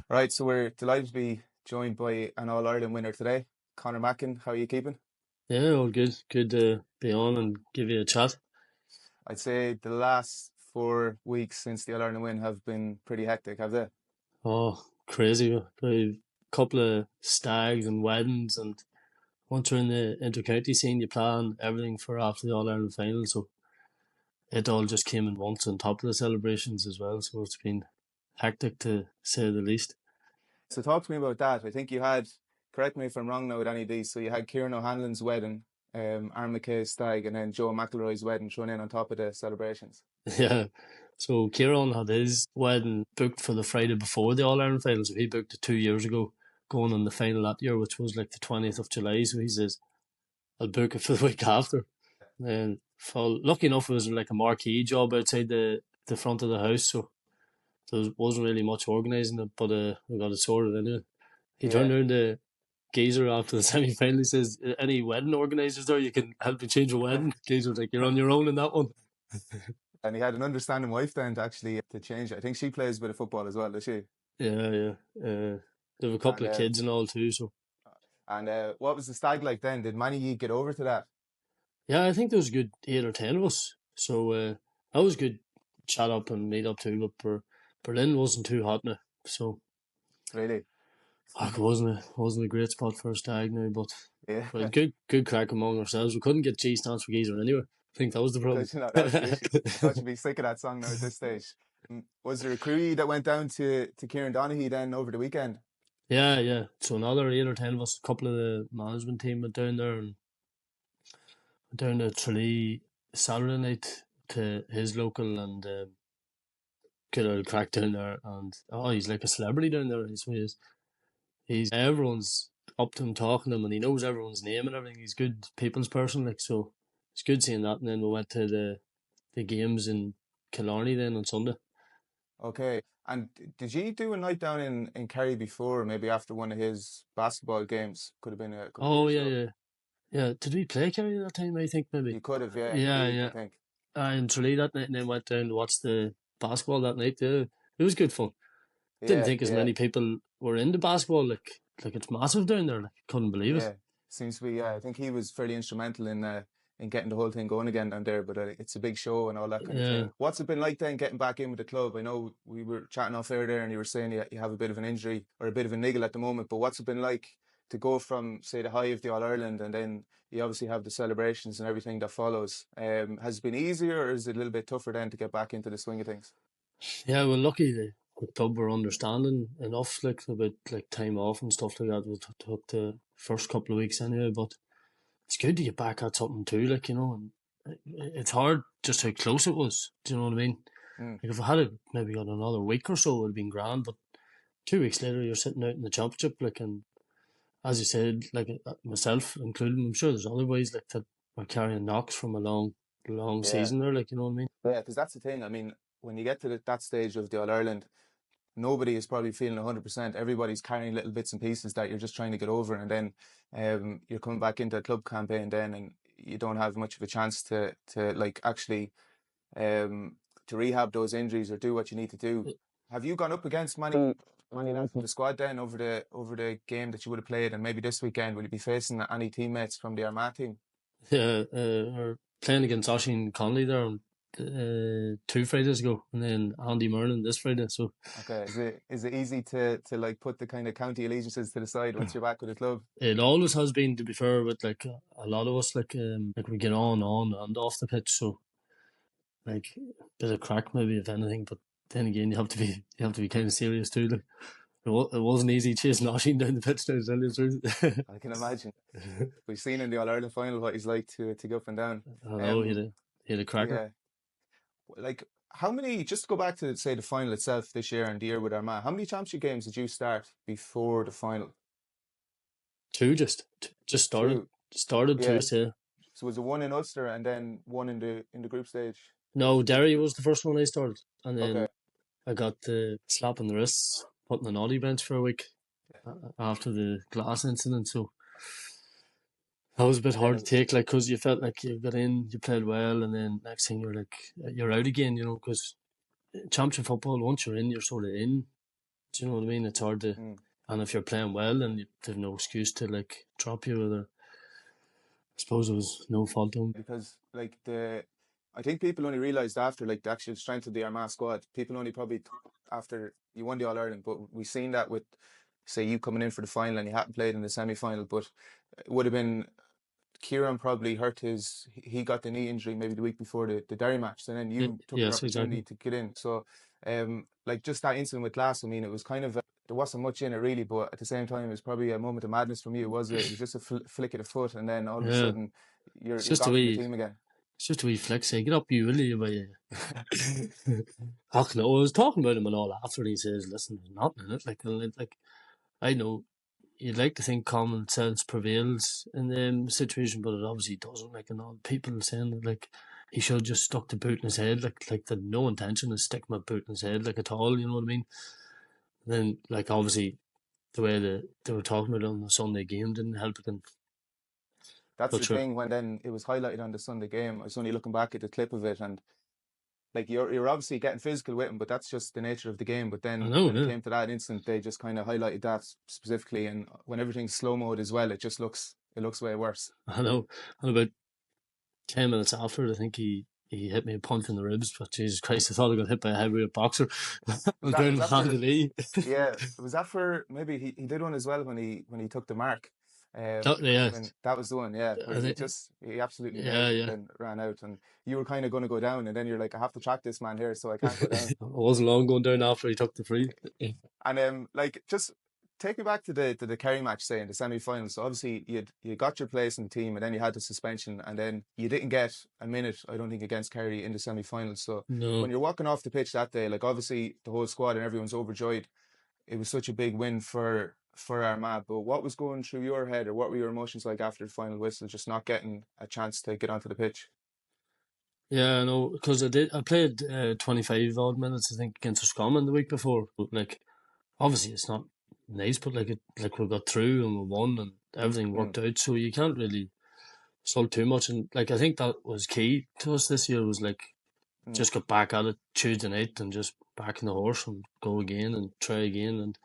Right, so we're delighted to be joined by an All-Ireland winner today, Connaire Mackin. How are you keeping? Yeah, all good. Good to be on and give you a chat. I'd say the last 4 weeks since the All-Ireland win have been pretty hectic, have they? Oh, crazy. A couple of stags and weddings, and once you're in the inter-county scene, you plan everything for after the All-Ireland final. So it all just came in once on top of the celebrations as well. So it's been hectic to say the least. So talk to me about that. I think you had, correct me if I'm wrong now with any of these, so you had Kieran O'Hanlon's wedding, Armagh stag, and then Joe McElroy's wedding thrown in on top of the celebrations. Yeah. So Kieran had his wedding booked for the Friday before the All Ireland final. So he booked it 2 years ago, going on the final that year, which was like the 20th of July. So he says, I'll book it for the week after. And lucky enough, it was like a marquee job outside the front of the house. So there wasn't really much organising it, but we got it sorted anyway. He turned Yeah, around the geezer after the semi final. He says, any wedding organisers there? You can help me change a wedding. Geezer's like, you're on your own in that one. and he had an understanding wife then to actually to change it. I think she plays a bit of football as well, does she? Yeah, yeah. They have a couple And of kids and all too. So what was the stag like then? Did many of you get over to that? yeah, I think there was a good 8 or 10 of us. So that was good chat up and meet up too. But Berlin wasn't too hot now. So Really? fuck, it wasn't a great spot for a stag now, but Yeah. we had good crack among ourselves. We couldn't get cheese stands for geezer anywhere. I think that was the problem. Because that was the issue. Thought you'd be sick of that song now at this stage. Was there a crew that went down to Kieran Donaghy then over the weekend? Yeah, yeah. So another 8 or 10 of us, a couple of the management team went down there and went down to Tralee Saturday night to his local and get a crack down there. And oh, he's like a celebrity down there. He's everyone's up to him, talking to him, and he knows everyone's name and everything. He's good people's person, like, so it's good seeing that. And then we went to the games in Killarney then on Sunday. Okay. And did you do a night down in Kerry before, maybe after one of his basketball games? Could have been a couple of Oh years yeah, ago. yeah, yeah. Did we play Kerry that time? I think maybe. You could have, yeah, in the Yeah, league, I yeah. think. In Tralee that night, and then went down to watch the basketball that night. Yeah, it was good fun. Didn't Yeah, think as yeah, many people were into basketball. Like it's massive down there. Like couldn't believe it. yeah. Seems to be, yeah. I think he was fairly instrumental in getting the whole thing going again down there, but it's a big show and all that kind of Yeah, thing. What's it been like then getting back in with the club? I know we were chatting off air there and you were saying you have a bit of an injury or a bit of a niggle at the moment, but what's it been like to go from, say, the high of the All Ireland and then you obviously have the celebrations and everything that follows? Has it been easier or is it a little bit tougher then to get back into the swing of things? yeah. Well, lucky the club were understanding enough, like about like time off and stuff like that. We took the first couple of weeks anyway, but it's good to get back at something too, like, and it's hard just how close it was. Do you know what I mean? Mm. Like if I had it maybe got another week or so, it would have been grand. But 2 weeks later, you're sitting out in the championship, like, and as you said, like myself included, I'm sure there's other ways like that are carrying knocks from a long Yeah. season there, like, you know what I mean? Yeah, because that's the thing. I mean, when you get to that stage of the All Ireland, nobody is probably feeling 100%. Everybody's carrying little bits and pieces that you're just trying to get over, and then you're coming back into a club campaign then, and you don't have much of a chance to like actually um, to rehab those injuries or do what you need to do. Have you gone up against many lads from the squad then over the game that you would have played, and maybe this weekend will you be facing any teammates from the Armagh team? Yeah, we're playing against Oisin Conley there on 2 Fridays ago, and then Andy Merlin this Friday. So Okay, is it easy to like put the kind of county allegiances to the side once you're back with the club? it always has been, to be fair, with like a lot of us, like we get on and off the pitch. So like bit of crack maybe if anything, but then again you have to be kind of serious too. Like it wasn't easy chasing Oisin down the pitch now, to tell you the truth. I can imagine. We've seen in the All Ireland final what he's like to go up and down. I know Um, he had a cracker. yeah, like how many? Just to go back to say the final itself this year and the year with Armagh. How many championship games did you start before the final? Two just started Two. started two. Yeah. So So was it one in Ulster and then one in the group stage? no, Derry was the first one I started, and Okay. then I got the slap on the wrists, put in the naughty bench for a week after the glass incident. So that was a bit And then hard to take, like, because you felt like you got in, you played well, and then next thing you're like, you're out again, because championship football, once you're in, you're sort of in. Do you know what I mean? It's hard to, Mm. and if you're playing well, then they've no excuse to like drop you. Or I suppose it was no fault of them. Because like I think people only realised after like the actual strength of the Armagh squad. People only probably after you won the All Ireland, but we've seen that with say you coming in for the final and you hadn't played in the semi final, but it would have been Kieran probably hurt he got the knee injury maybe the week before the Derry match, and then you took your Yes, exactly. opportunity to get in. So, like just that incident with Glass, I mean, it was kind of there wasn't much in it really, but at the same time, it was probably a moment of madness from you. It was just a flick of the foot, and then all of a Yeah, sudden it's you're just a gone from the wee, team again. it's just a wee flick. Say, get up, you will you? But I was talking about him and all after, and he says, "Listen, there's nothing in it." Like I know you'd like to think common sense prevails in the situation, but it obviously doesn't. Like, and all people saying that like he should have just stuck the boot in his head, like the no intention of sticking my boot in his head, like at all. You know what I mean? And then like obviously the way they were talking about it on the Sunday game didn't help it. That's But the sure, thing when then it was highlighted on the Sunday game. I was only looking back at the clip of it, and like you're obviously getting physical with him, but that's just the nature of the game. But I then know, when it yeah, came to that instant, they just kind of highlighted that specifically. And when everything's slow mode as well, it looks way worse. I know. And about 10 minutes after, I think he hit me a punch in the ribs. But Jesus Christ, I thought I got hit by a heavyweight boxer. I was down Was in that for Handley. yeah? Was that for maybe he did one as well when he took the mark. Yeah, When that was the one, yeah, where I think, he absolutely nailed yeah, him and yeah. then ran out, and you were kind of going to go down, and then you're like, I have to track this man here, so I can't go down. I wasn't long going down after he took the free. And like just take me back to the Kerry match, say in the semi-final. So obviously you got your place in the team, and then you had the suspension, and then you didn't get a minute, I don't think, against Kerry in the semi-finals. So when No, you're walking off the pitch that day, like obviously the whole squad and everyone's overjoyed. It was such a big win for Armagh. But what was going through your head, or what were your emotions like after the final whistle, just not getting a chance to get onto the pitch? yeah, no, because I played 25 odd minutes, I think, against Roscommon the week before. Like, obviously, it's not nice, but like we got through and we won and everything Mm, worked out, so you can't really sulk too much. And like, I think that was key to us this year was like mm, just got back at it Tuesday night and just back in the horse and go again and try again. And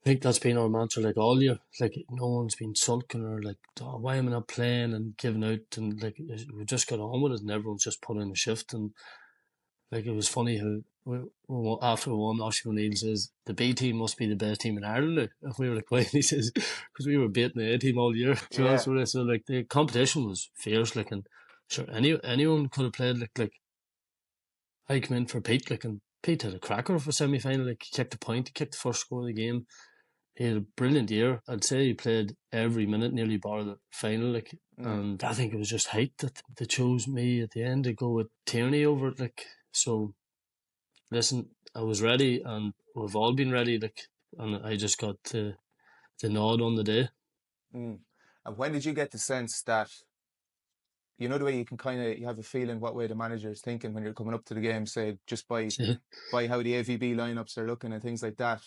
I think that's been our mantra like all year. Like no one's been sulking or like, oh, why am I not playing and giving out, and like we just got on with it and everyone's just put in a shift. And like it was funny how after we won, Oshie O'Neill says the B team must be the best team in Ireland now. And we were like, why? He says because we were beating the A team all year. You know, yeah. so like the competition was fierce. Like, and sure anyone could have played. Like I came in for Pete, like, and Pete had a cracker for semi final. Like he kicked a point, he kicked the first score of the game. He had a brilliant year. I'd say he played every minute, nearly bar the final. Like, Mm. and I think it was just height that they chose me at the end to go with Tierney over it. Like, so listen, I was ready, and we've all been ready. Like, and I just got the nod on the day. Mm. And when did you get the sense that you know the way you can kind of you have a feeling what way the manager is thinking when you're coming up to the game, say just by how the AVB lineups are looking and things like that.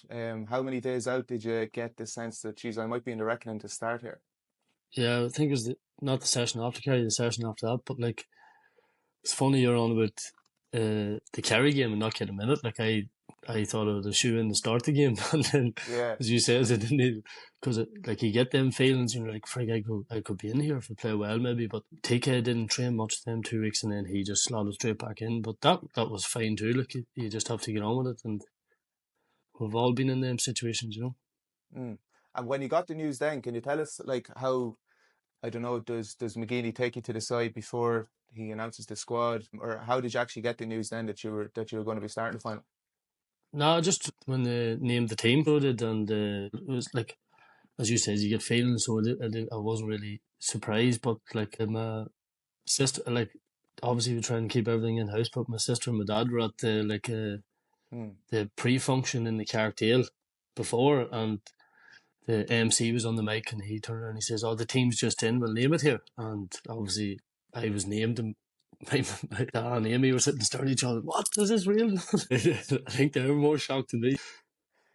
How many days out did you get the sense that, geez, I might be in the reckoning to start here? Yeah, I think it was not the session after Kerry, the session after that. But like, it's funny you're on about the Kerry game and not getting a minute. Like I thought it was a shoe in to start the game, and then Yeah. as you said, it didn't even because like you get them feelings. You're like, frig, I could be in here if I play well, maybe. But TK didn't train much them 2 weeks, and then he just slotted straight back in. But that was fine too. Like you just have to get on with it, and we've all been in them situations, you know. Mm. And when you got the news then, can you tell us like how, I don't know, does McGeeney take you to the side before he announces the squad, or how did you actually get the news then that you were going to be starting the final? No, just when they named the team, so did, and it was like as you said, you get feelings. So I wasn't really surprised, but like my sister, like obviously we try and keep everything in house, but my sister and my dad were at Mm. the pre-function in the Cartail before, and the MC was on the mic, and he turned around and he says, "Oh, the team's just in. We'll name it here." And obviously, I was named, and my dad and Amy were sitting staring at each other. What is this real? I think they were more shocked than me.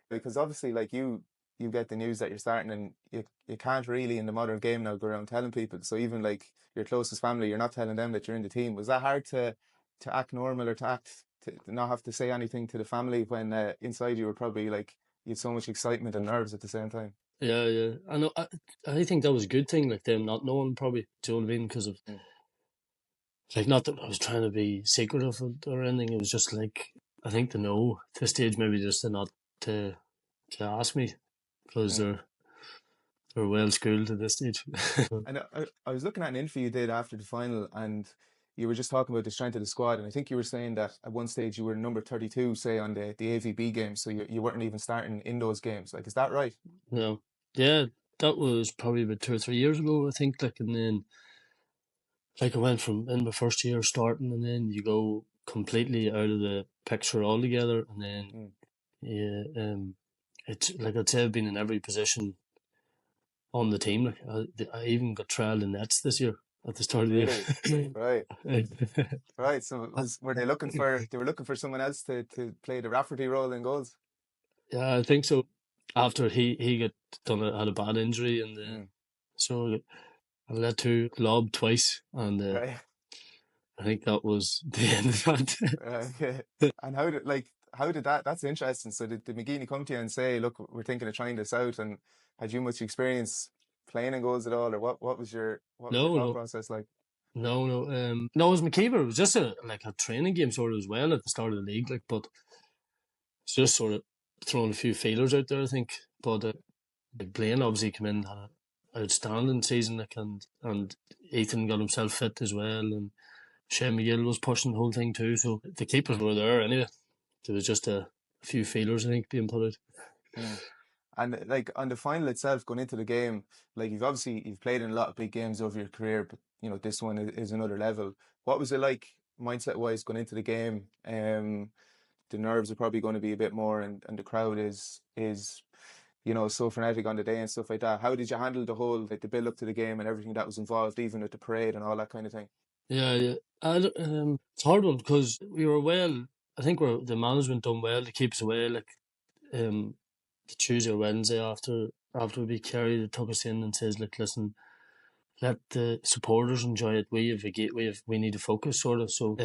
Because obviously, like you get the news that you're starting, and you can't really in the modern game now go around telling people. So even like your closest family, you're not telling them that you're in the team. Was that hard to act normal or to act to not have to say anything to the family when inside you were probably like you had so much excitement and nerves at the same time. Yeah, yeah. I know. I think that was a good thing, like them not knowing, probably. Do you know what I mean? Because of, Mm. like, not that I was trying to be secretive or anything. It was just like, I think to know at this stage, maybe just to not to to ask me, because Mm. they're well schooled at this stage. And I was looking at an interview you did after the final, and you were just talking about the strength of the squad, and I think you were saying that at one stage you were number 32, say on the AVB game, so you weren't even starting in those games. Like, is that right? No, yeah, that was probably about 2 or 3 years ago, I think. Like, and then like I went from in my first year starting, and then you go completely out of the picture altogether, and then Mm. yeah, it's like I'd say I've been in every position on the team. Like I even got trialed in nets this year at the start of Really? the Right. year. Right. So were they were looking for someone else to play the Rafferty role in goals? Yeah, I think so. After he got had a bad injury, and Mm. so I let to lob twice, and Right. I think that was the end of that. Okay. And how did that's interesting. So did McGeeney come to you and say, look, we're thinking of trying this out, and had you much experience playing in goals at all, or what was your No, thought no, process like? no. It was McKeever. It was just a like a training game sort of as well at the start of the league. Like, but it's just sort of throwing a few feelers out there, I think. But like Blaine obviously came in, had an outstanding season, like, and Ethan got himself fit as well, and Shane McGill was pushing the whole thing too. So the keepers were there anyway. There was just a few feelers, I think, being put out. Mm. And like on the final itself, going into the game, like you've played in a lot of big games over your career, but this one is another level. What was it like mindset wise going into the game? The nerves are probably going to be a bit more, and the crowd is so frenetic on the day and stuff like that. How did you handle the whole like the build up to the game and everything that was involved, even with the parade and all that kind of thing? Yeah, yeah. It's a hard one because we were well. I think the management done well to keep us away. Like um, the Tuesday or Wednesday after we beat Kerry, they took us in and says, like, listen, let the supporters enjoy it. We need to focus, sort of. So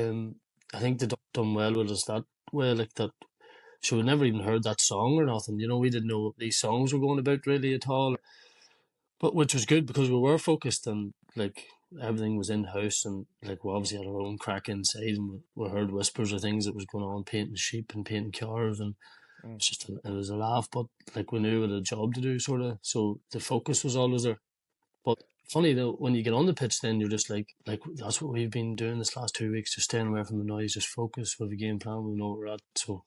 I think they done well with us that way, like that. So we never even heard that song or nothing. We didn't know what these songs were going about really at all. But which was good because we were focused and like everything was in house, and like we obviously had our own crack inside, and we heard whispers of things that was going on, painting sheep and painting cars, and Mm. it was a laugh. But like we knew we had a job to do, sort of. So the focus was always there. But funny though, when you get on the pitch, then you're just like that's what we've been doing this last 2 weeks, just staying away from the noise, just focus with the game plan. We know where we're at. So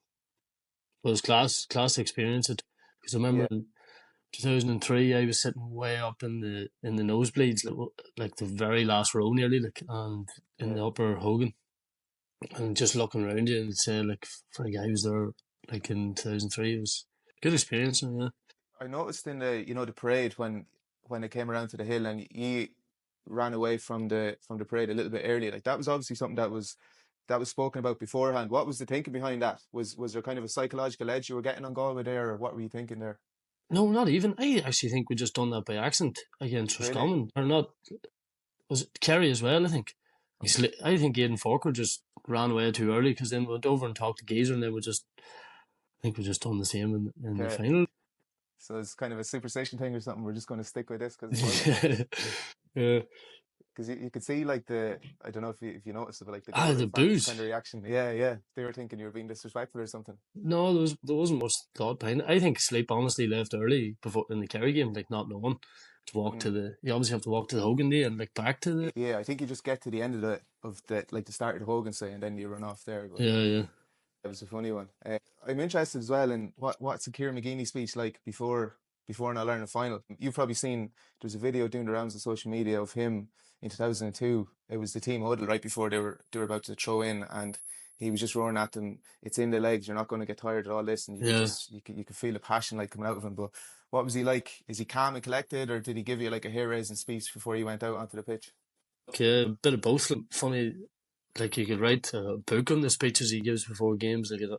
it was class experience. Because I remember Yeah. in 2003, I was sitting way up in the nosebleeds, like the very last row nearly, like, and in Yeah. the upper Hogan, and just looking around you and saying, like, for a guy who's there like in 2003, it was a good experience. And yeah. I noticed in the parade when it came around to the hill and you ran away from the parade a little bit early. Like that was obviously something that was spoken about beforehand. What was the thinking behind that? Was there kind of a psychological edge you were getting on Galway there, or what were you thinking there? No, not even. I actually think we just done that by accident against Really? Roscommon, or not? Was it Kerry as well? I think. I think Aidan Forker just ran away too early because then we went over and talked to Geezer, and then I think we just done the same in the Okay. final. So it's kind of a superstition thing or something. We're just going to stick with this because it wasn't. Yeah. Because you could see like I don't know if you noticed it, but like the Ah, Galway the fans kind booze. of reaction. Yeah, yeah. They were thinking you were being disrespectful or something. No, there wasn't much thought behind it. I think Sleep honestly left early before in the Kerry game, like not knowing to walk to Mm. the. You obviously have to walk to the Hogan Day and like back to the. Yeah, I think you just get to the end of the like the start of the Hogan say, and then you run off there. But Yeah, yeah. it was a funny one. I'm interested as well in what's the Kieran McGeeney speech like before an All Ireland final. You've probably seen there's a video doing the rounds on social media of him in 2002. It was the team huddle right before they were about to throw in, and he was just roaring at them. It's in the legs. You're not going to get tired of all this, and Yeah. you could feel the passion like coming out of him. But what was he like? Is he calm and collected, or did he give you like a hair raising speech before you went out onto the pitch? Okay, a bit of both. Funny, like you could write a book on the speeches he gives before games. Like it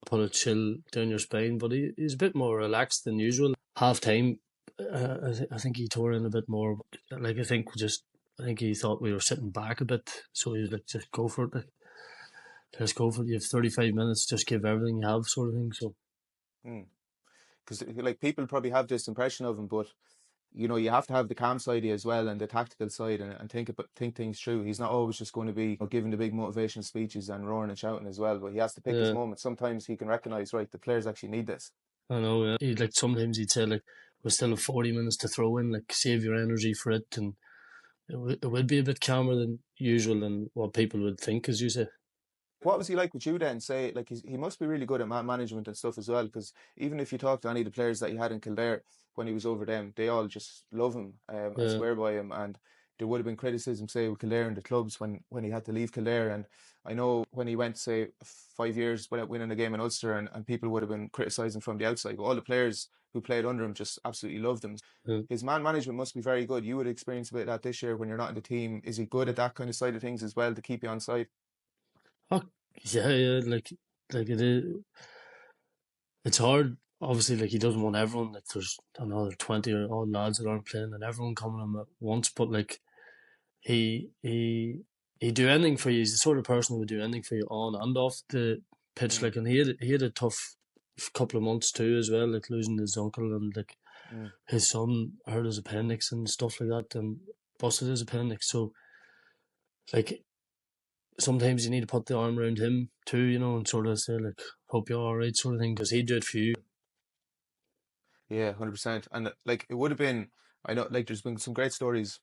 put a chill down your spine, but he's a bit more relaxed than usual. Half time, I think he tore in a bit more. Like I think he thought we were sitting back a bit, so he was like, just go for it. Like. let's go for it. You have 35 minutes, just give everything you have, sort of thing. So, Because like people probably have this impression of him, but you have to have the calm side as well and the tactical side and think things through. He's not always just going to be giving the big motivational speeches and roaring and shouting as well, but he has to pick his yeah, moments. Sometimes he can recognize, right, the players actually need this. I know. Yeah. Like sometimes he'd say like, "We still have 40 minutes to throw in. Like save your energy for it." And it would be a bit calmer than usual than what people would think, as you say. What was he like with you then? Say, like, he must be really good at man management and stuff as well, because even if you talk to any of the players that he had in Kildare when he was over them, they all just love him and Yeah, swear by him. And there would have been criticism, say, with Kildare and the clubs when he had to leave Kildare. And I know when he went, say, 5 years without winning a game in Ulster, and people would have been criticising from the outside. But all the players who played under him just absolutely loved him. yeah. His man management must be very good. You would experience a bit of that this year when you're not in the team. Is he good at that kind of side of things as well to keep you on side? Oh, yeah, yeah. Like it is. It's hard. Obviously, like he doesn't want everyone. Like there's another 20 or odd lads that aren't playing, and everyone coming him at once. But like he he he do anything for you. He's the sort of person who would do anything for you on and off the pitch. Mm, Like, and he had a tough couple of months too as well. Like losing his uncle and like mm. his son hurt his appendix and stuff like that, and busted his appendix. So like sometimes you need to put the arm around him too, and sort of say like, "Hope you're all right," sort of thing, because he'd do it for you. Yeah, 100%. And like it would have been, I know, like there's been some great stories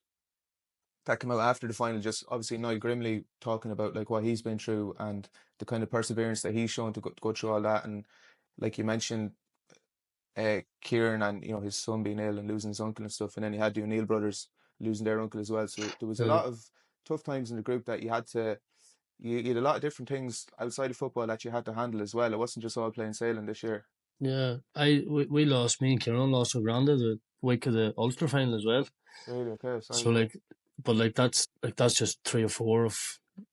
that came out after the final. Just obviously Niall Grimley talking about like what he's been through and the kind of perseverance that he's shown to go through all that. And like you mentioned, Kieran and his son being ill and losing his uncle and stuff. And then you had the O'Neill brothers losing their uncle as well. So there was a Uh, lot of tough times in the group that you had to. You had a lot of different things outside of football that you had to handle as well. It wasn't just all plain sailing this year. yeah, we lost. Me and Kieran lost our granddad the week of the Ulster final as well. Really? Okay, sorry So to hear. like, but like that's just three or four of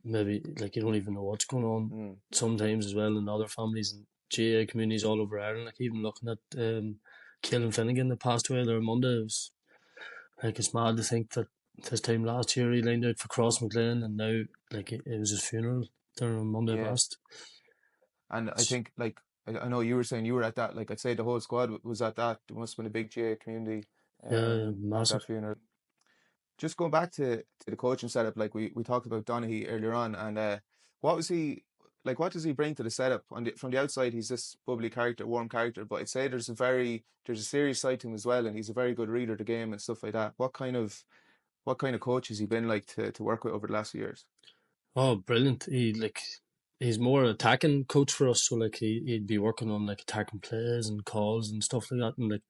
maybe like you don't even know what's going on Mm, sometimes as well in other families and GA communities all over Ireland. Like even looking at Kieran Finnegan that passed away there on Monday, it was like it's mad to think that this time last year he lined out for Cross McLean and now like it was his funeral there on Monday yeah. past. And I think, like, I know you were saying you were at that. Like, I'd say the whole squad was at that. There must have been a big GA community Yeah, yeah, at massive. that funeral. Just going back to the coaching setup, like we talked about Donaghy earlier on, and what was he like? What does he bring to the setup? From the outside, he's this bubbly character, warm character, but I'd say there's a serious side to him as well, and he's a very good reader of the game and stuff like that. What kind of coach has he been like to work with over the last few years? Oh, brilliant! He's more attacking coach for us, so like he'd be working on like attacking plays and calls and stuff like that, and like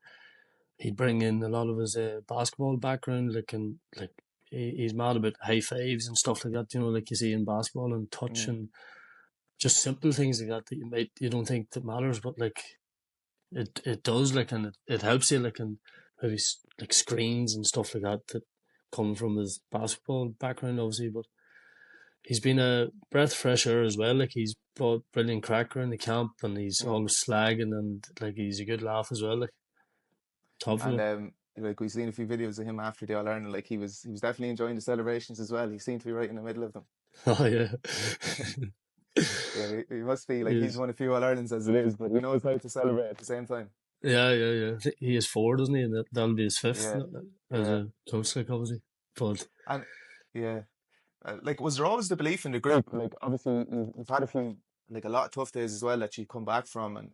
he'd bring in a lot of his basketball background, like and like he's mad about high fives and stuff like that. Like you see in basketball and touch Mm, and just simple things like that that you don't think that matters, but like it does, like, and it helps you, like, and maybe like screens and stuff like that come from his basketball background, obviously, but he's been a breath of fresh air as well. Like he's brought brilliant cracker in the camp, and he's mm. always slagging, and like he's a good laugh as well. Like top of And it. like we've seen a few videos of him after the All Ireland. Like he was definitely enjoying the celebrations as well. He seemed to be right in the middle of them. Oh yeah, Yeah, he must be like he's he's won a few All Irelands as it is, but he knows how to celebrate at the same time. yeah. I think he is four, doesn't he? And that'll be his fifth Yeah, as yeah, a coach, like obviously. But and yeah, like was there always the belief in the group? Like obviously you've had a few, like a lot of tough days as well that you come back from, and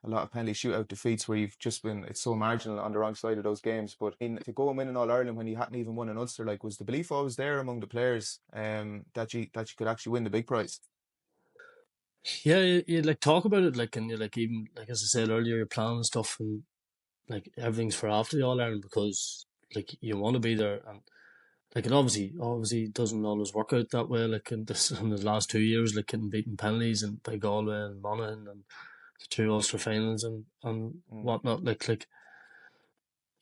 a lot of penalty shootout defeats where you've just been it's so marginal on the wrong side of those games. But to go and win in All Ireland when you hadn't even won an Ulster, like was the belief always there among the players that you could actually win the big prize? yeah, you like talk about it, like, and you like even like as I said earlier, you're planning stuff and like everything's for after the All Ireland because like you want to be there and like it obviously doesn't always work out that way. Like in the last 2 years, like getting beaten penalties and by Galway and Monaghan and the two Ulster finals and Mm, whatnot. Like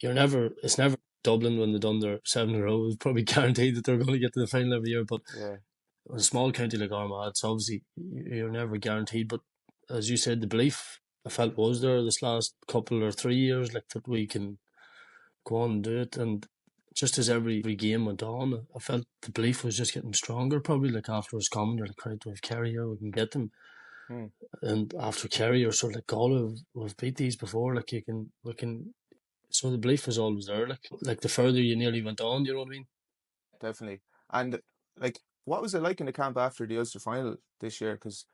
it's never Dublin when they done their seven in a row. It's probably guaranteed that they're going to get to the final every year. But yeah. in a small county like Armagh, it's obviously you're never guaranteed. But as you said, the belief I felt was there this last couple or 3 years, like that we can go on and do it. And just as every game went on, I felt the belief was just getting stronger. Probably like after his comment, you're like, right, we have Kerry here, we can get them. Mm. And after Kerry, you're sort of like, God, we've beat these before. Like we can. So the belief was always there. Like the further you nearly went on, you know what I mean? Definitely. And like, what was it like in the camp after the Ulster final this year? Because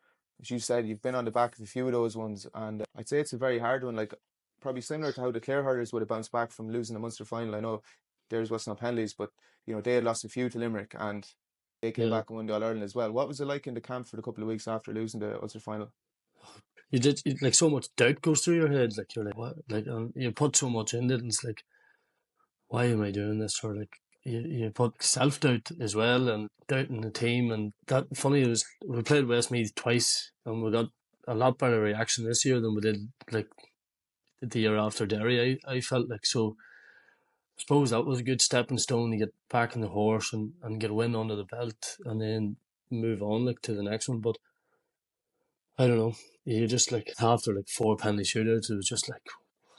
as you said, you've been on the back of a few of those ones, and I'd say it's a very hard one. Like, probably similar to how the Clare hurlers would have bounced back from losing the Munster final. I know theirs wasn't no penalties, but you know they had lost a few to Limerick, and they came Yeah. back and won the All Ireland as well. What was it like in the camp for the couple of weeks after losing the Ulster final? Like so much doubt goes through your head. Like you're like, what? Like you put so much in it, and it's like, why am I doing this? Or like you put self doubt as well, and doubt in the team. And that funny was we played Westmeath twice, and we got a lot better reaction this year than we did like the year after Derry. I felt like so. I suppose that was a good stepping stone to get back on the horse and get a win under the belt, and then move on like to the next one. But I don't know. You just like after like 4 penalty shootouts, it was just like,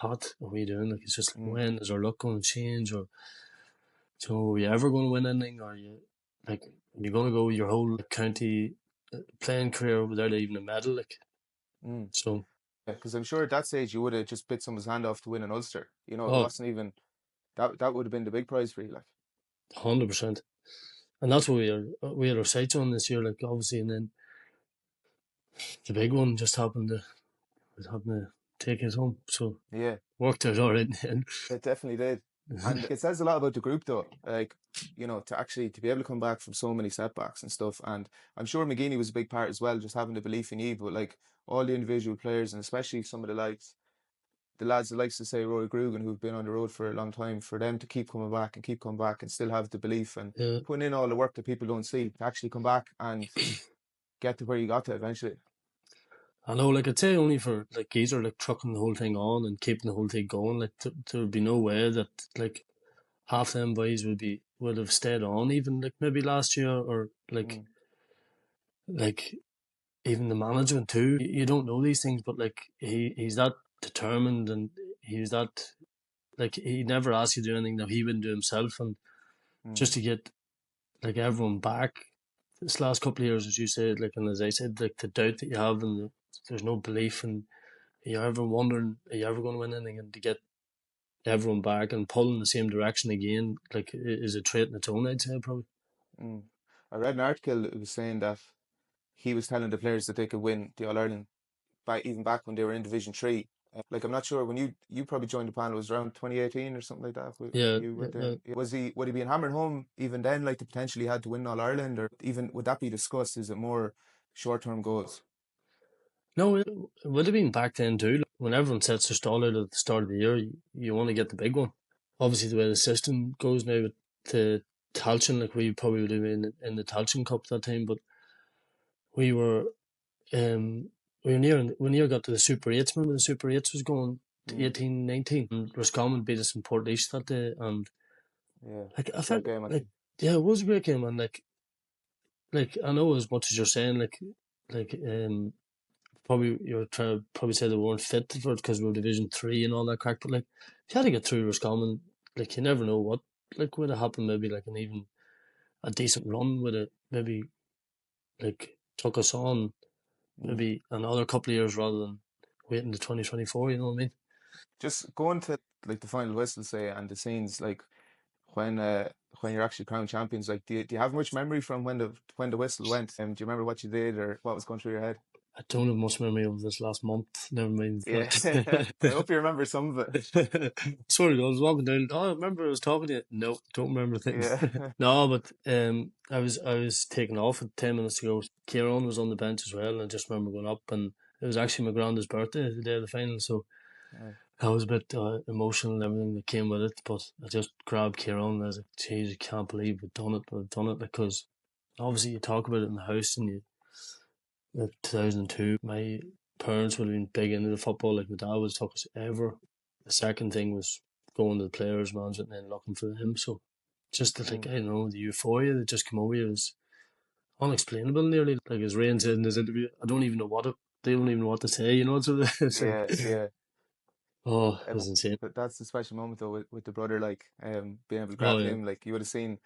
what are we doing? Like it's just like, Mm. when is our luck going to change? Or so are you ever going to win anything? Or like you're going to go your whole county playing career without even a medal? Like Mm. so. Yeah, because I'm sure at that stage you would have just bit someone's hand off to win an Ulster. You know, it Oh, wasn't even that. That would have been the big prize for you. Like, 100%. And that's what we had our sights on this year. Like obviously, and then the big one just happened to take us home. So yeah. worked out all right in the end. It definitely did. And it says a lot about the group though. Like, you know, to be able to come back from so many setbacks and stuff. And I'm sure McGeeney was a big part as well, just having the belief in you. But like all the individual players and especially some of the lads that likes to say Rory Grugan who've been on the road for a long time, for them to keep coming back and keep coming back and still have the belief and Yeah. putting in all the work that people don't see to actually come back and get to where you got to eventually. I know, like I'd say only for like Geezer like trucking the whole thing on and keeping the whole thing going. Like there would be no way that like half them boys would have stayed on even like maybe last year or Mm, like even the management too. You don't know these things, but like he's that determined and he's that like he never asks you to do anything that he wouldn't do himself, and mm, just to get like everyone back this last couple of years, as you said, like and as I said, like the doubt that you have and there's no belief, and you're ever wondering are you ever going to win anything, and to get everyone back and pull in the same direction again, like is a trait in its own, I'd say probably. mm. I read an article that was saying that he was telling the players that they could win the All Ireland even back when they were in Division Three. Like I'm not sure when you probably joined the panel, it was around 2018 or something like that. Yeah, You yeah, went there. yeah. Was he would he be hammered home even then? Like to potentially had to win All Ireland, or even would that be discussed? Is it more short term goals? No, it would have been back then too. Like, when everyone sets their stall out at the start of the year, you want to get the big one. Obviously, the way the system goes now with the Talchin, like we probably would have been in the Talchin Cup that time, but we were um we near got to the Super 8s. Remember the Super 8s was going to Mm, 18, 19, and Roscommon beat us in Port that day, and yeah, like I great felt game like actually. yeah, it was a great game, and like I know as much as you're saying, like probably you're trying to probably say they weren't fit for it because we were Division 3 and all that crack, but like if you had to get through Roscommon, like you never know what like would have happened. Maybe like an even a decent run would have maybe like took us on Mm. maybe another couple of years rather than waiting to 2024. You know what I mean? Just going to like the final whistle, say, and the scenes like when you're actually crowned champions. Like, do you have much memory from when the whistle went? Do you remember what you did or what was going through your head? I don't have much memory of this last month. Never mind Yeah, that. I hope you remember some of it. Sorry, I was walking down. Oh, I remember I was talking to you. No, don't remember things. Yeah. No, but I was taken off at 10 minutes ago. Kieran was on the bench as well, and I just remember going up, and it was actually my granddad's birthday the day of the final, so Right. I was a bit emotional and everything that came with it. But I just grabbed Kieran and I was like, "Jeez, I can't believe we've done it. We've done it." Because obviously you talk about it in the house, and 2002, my parents would have been big into the football. Like my dad was took us ever. The second thing was going to the players' management and then looking for them. So just the like Mm. I don't know, the euphoria that just came over you was unexplainable nearly. Like as Ryan said in his interview, I don't even know what it, they don't even know what to say. You know, so Yeah, yeah. Oh, it was insane. That's the special moment though with the brother, like being able to Oh grab yeah, him. Like you would have seen,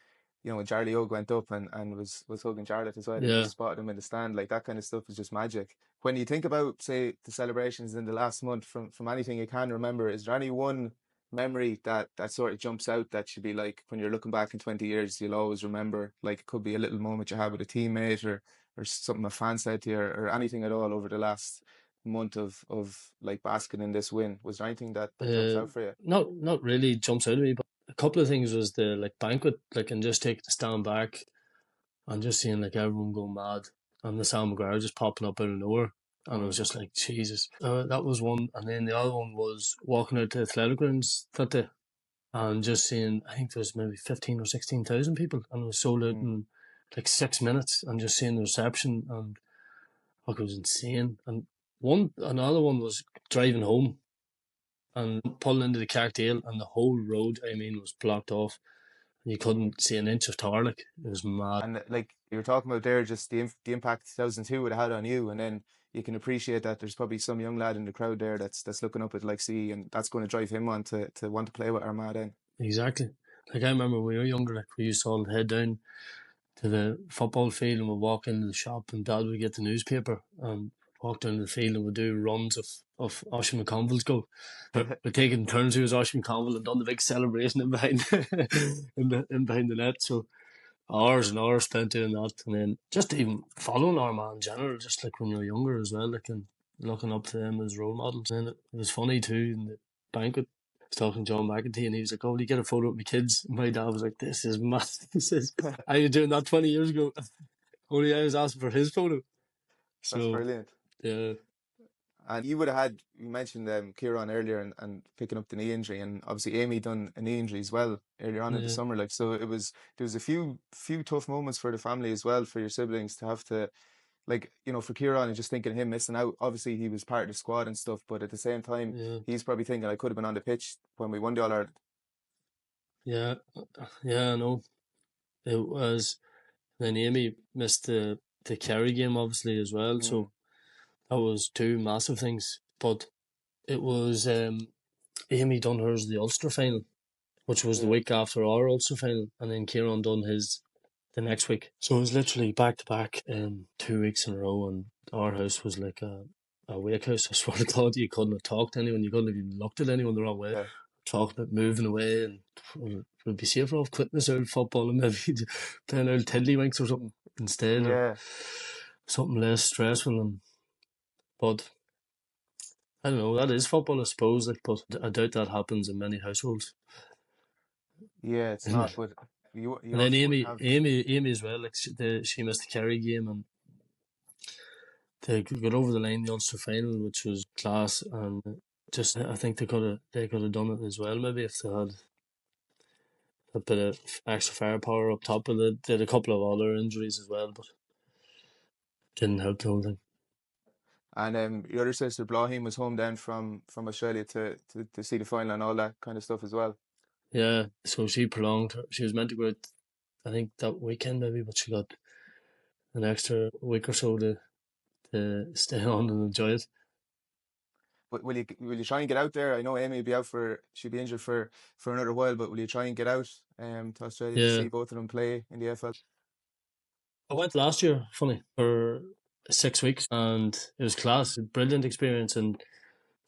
when Charlie Oak went up and was hugging Charlotte as well, and yeah. just spotted him in the stand. Like that kind of stuff is just magic. When you think about, say, the celebrations in the last month, from anything you can remember, is there any one memory that sort of jumps out that should be like when you're looking back in 20 years, you'll always remember? Like it could be a little moment you had with a teammate, or something a fan said to you, or anything at all over the last month of like basking in this win. Was there anything that jumps Uh, out for you? not really jumps out at me, but a couple of things was the like banquet, like and just take the stand back and just seeing like everyone go mad and the Sam McGuire just popping up out of nowhere. And it was Mm, just like, Jesus. That was one. And then the other one was walking out to the athletic grounds that day and just seeing, I think there was maybe 15 or 16,000 people and it was sold out mm. in like 6 minutes and just seeing the reception and like, it was insane. And another one was driving home and pulling into the Cartale and the whole road, I mean, was blocked off. You couldn't see an inch of tar, like, it was mad. And like you were talking about there, just the impact 2002 would have had on you, and then you can appreciate that there's probably some young lad in the crowd there that's looking up at like C, and that's going to drive him on to want to play with Armagh then. Exactly. Like I remember when we were younger, like we used to all head down to the football field and we'd walk into the shop and Dad would get the newspaper and walk down the field and we'd do runs of Oisin McConville's goal. We'd taken turns who was Oisin McConville and done the big celebration in behind in behind the net. So hours and hours spent doing that, and then just even following Armagh in general, just like when you're younger as well, like and looking up to them as role models. And it was funny too in the banquet. I was talking to John McEntee, and he was like, "Oh, will you get a photo with my kids?" And my dad was like, "This is mad. This is I was doing that 20 years ago. Only I was asking for his photo." That's So brilliant. yeah, And you mentioned Kieran earlier, and picking up the knee injury, and obviously Amy done a knee injury as well earlier on in the yeah, summer. Like so, there was a few tough moments for the family as well, for your siblings to have to, like, for Kieran, and just thinking of him missing out. Obviously, he was part of the squad and stuff, but at the same time, yeah, he's probably thinking, I could have been on the pitch when we won the All Ireland. yeah, yeah. I know it was. Then Amy missed the Kerry game obviously as well. Mm, So that was two massive things. But it was Amy done hers the Ulster final, which was the yeah, week after our Ulster final, and then Kieran done his the next week. So it was literally back to back 2 weeks in a row, and our house was like a wake house. I swear to God, you couldn't have talked to anyone, you couldn't have even looked at anyone the wrong way. yeah, Talking about moving away, and would be safer off quitting this old football and maybe playing old tiddlywinks or something instead, or yeah, something less stressful. And but I don't know. That is football, I suppose. Like, but I doubt that happens in many households. yeah. It's not, but you And then also wouldn't have. Amy as well. Like she missed the Kerry game and they got over the line the Ulster final, which was class. And just I think they could have done it as well. Maybe if they had a bit of extra firepower up top of it. They had a couple of other injuries as well, but didn't help the whole thing. And your other sister Blahim was home then from Australia to see the final and all that kind of stuff as well. Yeah, so she prolonged her. She was meant to go out, I think that weekend maybe, but she got an extra week or so to stay on and enjoy it. But will you try and get out there? I know Amy will be out she'll be injured for another while, but will you try and get out to Australia to Yeah, see both of them play in the AFL? I went last year, funny, for 6 weeks, and it was class. Brilliant experience, and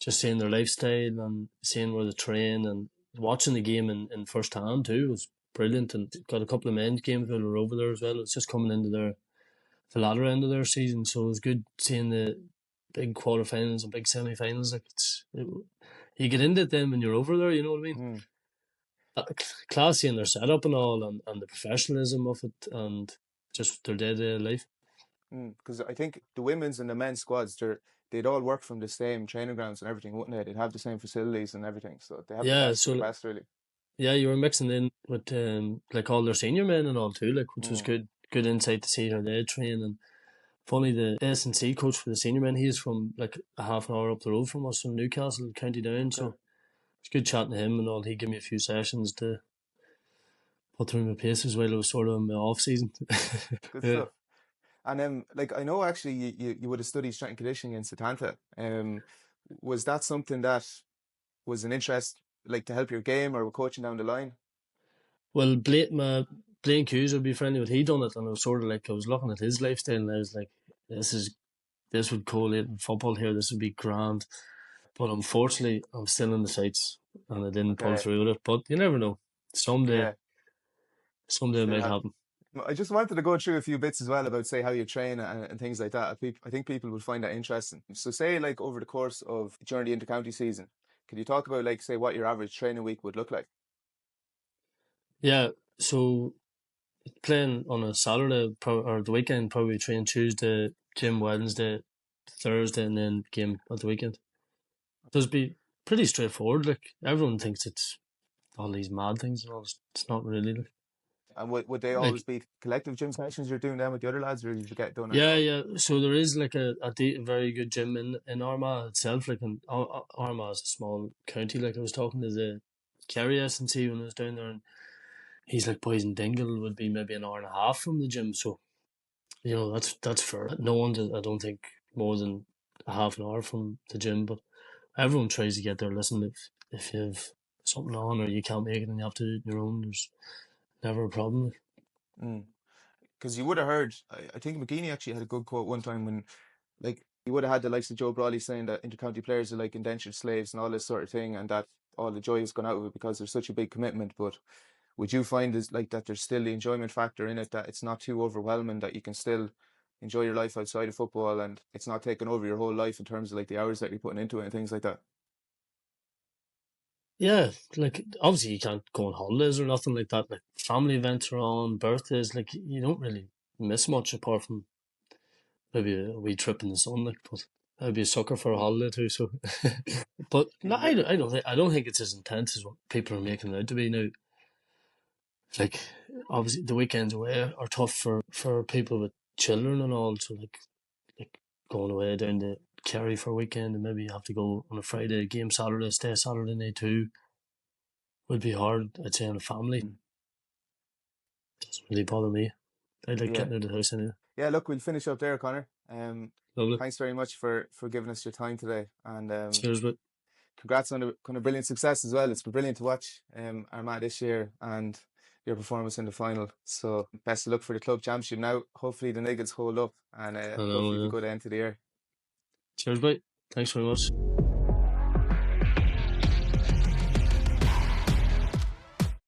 just seeing their lifestyle and seeing where they train and watching the game in first hand too was brilliant. And got a couple of men's games when we were over there as well. It's just coming into the latter end of their season, so it was good seeing the big quarterfinals and big semi-finals. Like you get into it then when you're over there. You know what I mean? Mm, Classy in their setup and all, and the professionalism of it, and just their day-to-day life. because I think the women's and the men's squads, they'd all work from the same training grounds and everything, wouldn't they? They'd have the same facilities and everything, so they have the Yeah, best of the so best, really. yeah, you were mixing in with like all their senior men and all too, like which was Mm, good insight to see how they train. And funny, the S&C coach for the senior men, he's from like a half an hour up the road from us from Newcastle, County Down. okay, So it's good chatting to him and all. He gave me a few sessions to put through my paces while I was sort of in my off season. good Yeah, stuff. And like I know actually you would have studied strength and conditioning in Setanta. Was that something that was an interest like to help your game or with coaching down the line? Well, Blaine Hughes would be friendly with he done it, and I was sort of like I was looking at his lifestyle, and I was like, this would correlate in football here. This would be grand. But unfortunately, I'm still in the sights, and I didn't pull Okay, through with it. But you never know. yeah, Someday it still might have. happen. I just wanted to go through a few bits as well about, say, how you train and things like that. I think people would find that interesting. So, say, like over the course of during the intercounty season, could you talk about, like, say, what your average training week would look like? Yeah. So playing on a Saturday or the weekend, probably train Tuesday, gym Wednesday, Thursday, and then game at the weekend. There's be pretty straightforward. Like everyone thinks it's all these mad things. And all. It's not really. And would they Like always be collective gym sessions you're doing them with the other lads, or you get done on your yeah, own? yeah. So there is like a very good gym in Armagh itself. Like Armagh is a small county. Like I was talking to the Kerry S&C when I was down there, and he's like, boys in Dingle would be maybe an hour and a half from the gym. So that's fair. No one's I don't think more than a half an hour from the gym, but everyone tries to get there. Listen, if you have something on or you can't make it and you have to do it on your own, there's never a problem. Because you would have heard, I think McGeeney actually had a good quote one time when, like, you would have had the likes of Joe Brawley saying that intercounty players are like indentured slaves and all this sort of thing, and that all the joy has gone out of it because there's such a big commitment. But would you find is like that there's still the enjoyment factor in it, that it's not too overwhelming, that you can still enjoy your life outside of football and it's not taking over your whole life in terms of like the hours that you're putting into it and things like that? Yeah, like obviously you can't go on holidays or nothing like that. Like family events are on, birthdays, like you don't really miss much apart from maybe a wee trip in the sun. Like, but I'd be a sucker for a holiday too. So, but no, Yeah. I don't think it's as intense as what people are making it out to be now. Like obviously the weekends away are tough for people with children and all. So like going away down to Kerry for a weekend and maybe you have to go on a Friday game Saturday, stay Saturday night too would be hard. I'd say on a family. Doesn't really bother me. I like Yeah. getting out of the house anyway. Yeah, look, we'll finish up there, Connor. Lovely. Thanks very much for giving us your time today, and Cheers, but congrats on the kind of brilliant success as well. It's been brilliant to watch Armagh this year and your performance in the final. So best of luck for the club championship now. Hopefully the Niggles hold up and I know. hopefully have a good end to the year. Cheers, mate. Thanks very much.